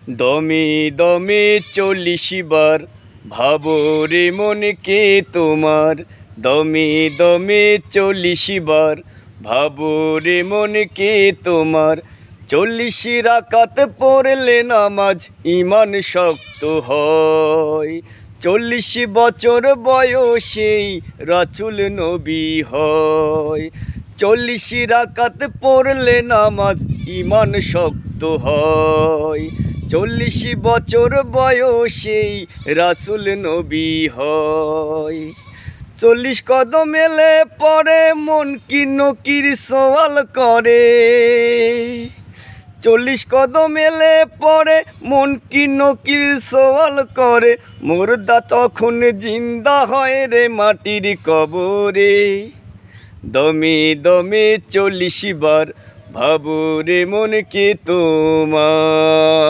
দমে দমে 40 বার ভাবো রে মনকে তোমার। দমে দমে 40 বার ভাবো রে মনকে তোমার। 40 রাকাত পড়লে নামাজ ঈমান শক্ত হয়। 40 বছর বয়সেই রাসূল নবী হয়। 40 রাকাত পড়লে নামাজ ঈমান শক্ত হয়। 40 বছর বয়সেই রাসূল নবী হয়। 40 কদম এলে পরে মন কি নকির সওয়াল করে। 40 কদম এলে পরে মন কি নকির সওয়াল করে। মুর্দা তখন জিন্দা হয় রে মাটির কবরে। দমে দমে 40 বার ভাবো রে মনকে তোমার।